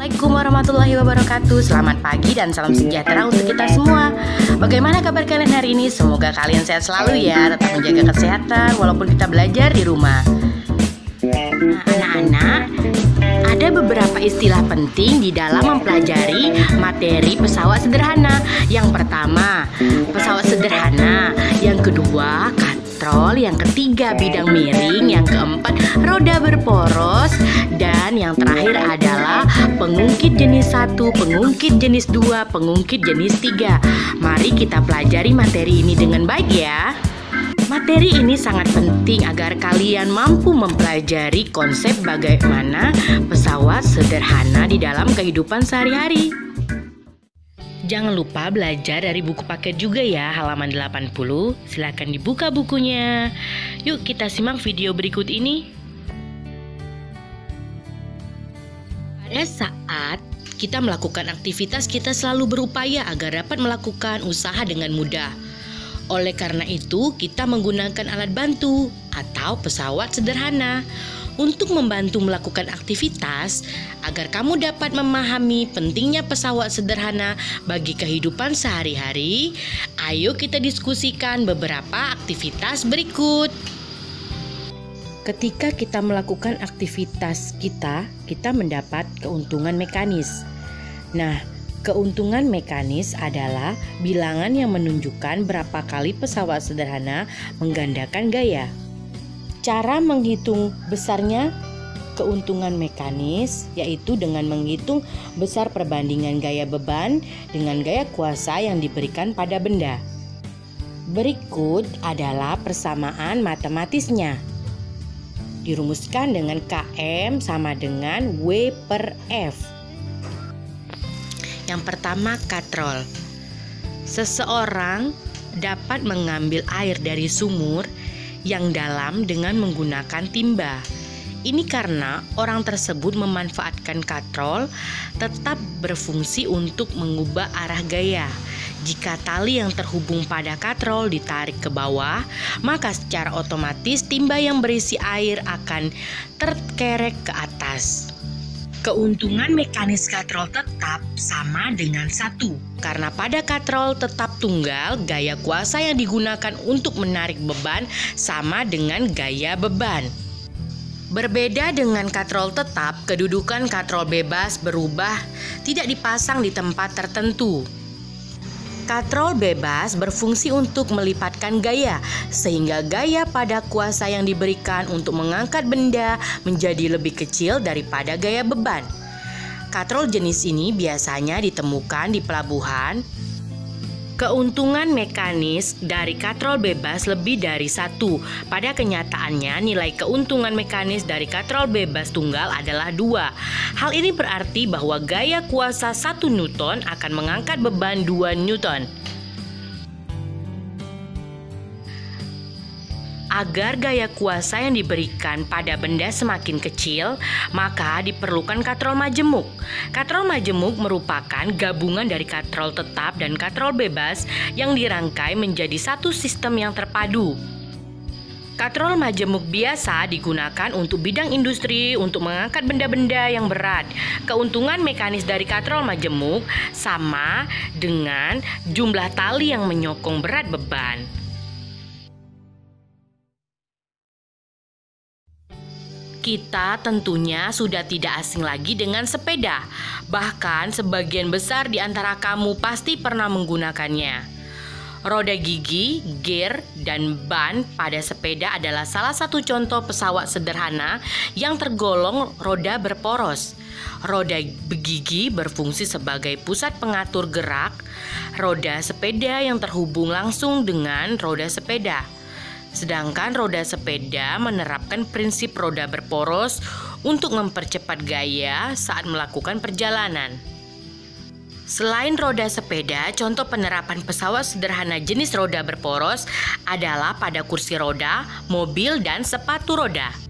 Assalamualaikum warahmatullahi wabarakatuh. Selamat pagi dan salam sejahtera untuk kita semua. Bagaimana kabar kalian hari ini? Semoga kalian sehat selalu ya. Tetap menjaga kesehatan walaupun kita belajar di rumah. Nah, anak-anak, ada beberapa istilah penting di dalam mempelajari materi pesawat sederhana. Yang pertama, pesawat sederhana. Yang kedua, katrol. Yang ketiga, bidang miring. Yang keempat, roda berporos. Dan yang terakhir adalah pengungkit jenis 1, pengungkit jenis 2, pengungkit jenis 3. Mari kita pelajari materi ini dengan baik ya. Materi ini sangat penting agar kalian mampu mempelajari konsep bagaimana pesawat sederhana di dalam kehidupan sehari-hari. Jangan lupa belajar dari buku paket juga ya, halaman 80. Silakan dibuka bukunya. Yuk kita simak video berikut ini. Pada saat kita melakukan aktivitas, kita selalu berupaya agar dapat melakukan usaha dengan mudah. Oleh karena itu, kita menggunakan alat bantu atau pesawat sederhana untuk membantu melakukan aktivitas agar kamu dapat memahami pentingnya pesawat sederhana bagi kehidupan sehari-hari. Ayo kita diskusikan beberapa aktivitas berikut. Ketika kita melakukan aktivitas kita mendapat keuntungan mekanis. Nah, keuntungan mekanis adalah bilangan yang menunjukkan berapa kali pesawat sederhana menggandakan gaya. Cara menghitung besarnya keuntungan mekanis yaitu dengan menghitung besar perbandingan gaya beban dengan gaya kuasa yang diberikan pada benda. Berikut adalah persamaan matematisnya. Dirumuskan dengan Km sama dengan W per F. Yang pertama, katrol. Seseorang dapat mengambil air dari sumur yang dalam dengan menggunakan timba. Ini karena orang tersebut memanfaatkan katrol tetap berfungsi untuk mengubah arah gaya. Jika tali yang terhubung pada katrol ditarik ke bawah, maka secara otomatis timba yang berisi air akan terkerek ke atas. Keuntungan mekanis katrol tetap sama dengan 1, karena pada katrol tetap tunggal, gaya kuasa yang digunakan untuk menarik beban sama dengan gaya beban. Berbeda dengan katrol tetap, kedudukan katrol bebas berubah, tidak dipasang di tempat tertentu. Katrol bebas berfungsi untuk melipatkan gaya, sehingga gaya pada kuasa yang diberikan untuk mengangkat benda menjadi lebih kecil daripada gaya beban. Katrol jenis ini biasanya ditemukan di pelabuhan. Keuntungan mekanis dari katrol bebas lebih dari 1. Pada kenyataannya, nilai keuntungan mekanis dari katrol bebas tunggal adalah 2. Hal ini berarti bahwa gaya kuasa 1 Newton akan mengangkat beban 2 Newton. Agar gaya kuasa yang diberikan pada benda semakin kecil, maka diperlukan katrol majemuk. Katrol majemuk merupakan gabungan dari katrol tetap dan katrol bebas yang dirangkai menjadi satu sistem yang terpadu. Katrol majemuk biasa digunakan untuk bidang industri untuk mengangkat benda-benda yang berat. Keuntungan mekanis dari katrol majemuk sama dengan jumlah tali yang menyokong berat beban. Kita tentunya sudah tidak asing lagi dengan sepeda. Bahkan sebagian besar di antara kamu pasti pernah menggunakannya. Roda gigi, gear, dan ban pada sepeda adalah salah satu contoh pesawat sederhana yang tergolong roda berporos. Roda gigi berfungsi sebagai pusat pengatur gerak roda sepeda yang terhubung langsung dengan roda sepeda. Sedangkan roda sepeda menerapkan prinsip roda berporos untuk mempercepat gaya saat melakukan perjalanan. Selain roda sepeda, contoh penerapan pesawat sederhana jenis roda berporos adalah pada kursi roda, mobil, dan sepatu roda.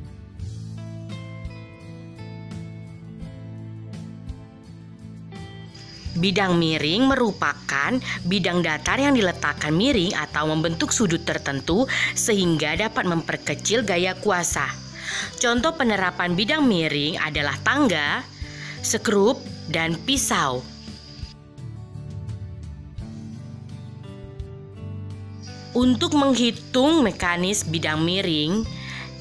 Bidang miring merupakan bidang datar yang diletakkan miring atau membentuk sudut tertentu sehingga dapat memperkecil gaya kuasa. Contoh penerapan bidang miring adalah tangga, skrup, dan pisau. Untuk menghitung mekanis bidang miring,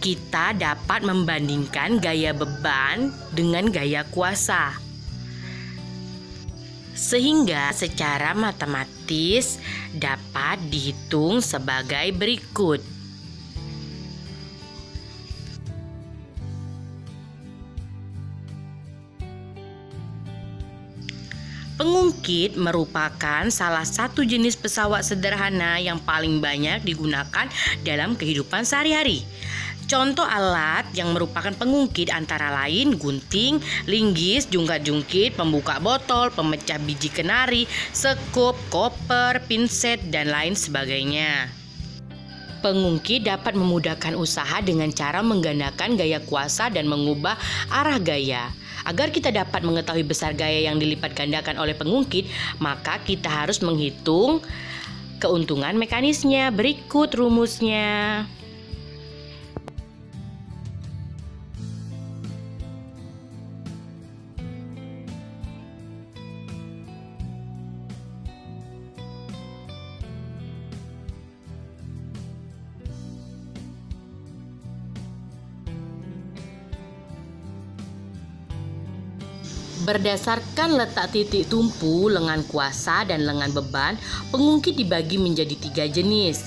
kita dapat membandingkan gaya beban dengan gaya kuasa. Sehingga secara matematis dapat dihitung sebagai berikut. Pengungkit merupakan salah satu jenis pesawat sederhana yang paling banyak digunakan dalam kehidupan sehari-hari. Contoh alat yang merupakan pengungkit antara lain gunting, linggis, jungkat-jungkit, pembuka botol, pemecah biji kenari, sekop, koper, pinset, dan lain sebagainya. Pengungkit dapat memudahkan usaha dengan cara menggandakan gaya kuasa dan mengubah arah gaya. Agar kita dapat mengetahui besar gaya yang dilipat gandakan oleh pengungkit, maka kita harus menghitung keuntungan mekanisnya. Berikut rumusnya. Berdasarkan letak titik tumpu, lengan kuasa, dan lengan beban, pengungkit dibagi menjadi 3 jenis.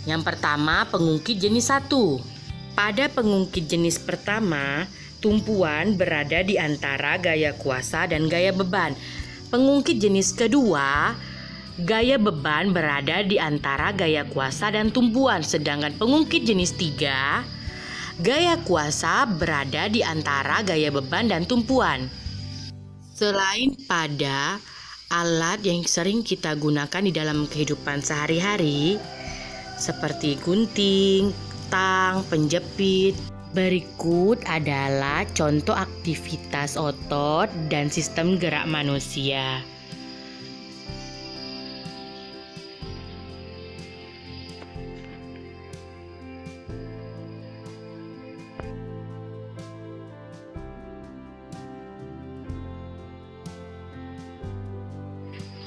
Yang pertama, pengungkit jenis 1. Pada pengungkit jenis pertama, tumpuan berada di antara gaya kuasa dan gaya beban. Pengungkit jenis kedua, gaya beban berada di antara gaya kuasa dan tumpuan. Sedangkan pengungkit jenis 3, gaya kuasa berada di antara gaya beban dan tumpuan. Selain pada alat yang sering kita gunakan di dalam kehidupan sehari-hari seperti gunting, tang, penjepit, berikut adalah contoh aktivitas otot dan sistem gerak manusia.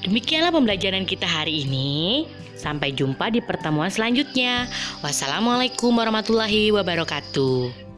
Demikianlah pembelajaran kita hari ini. Sampai jumpa di pertemuan selanjutnya. Wassalamualaikum warahmatullahi wabarakatuh.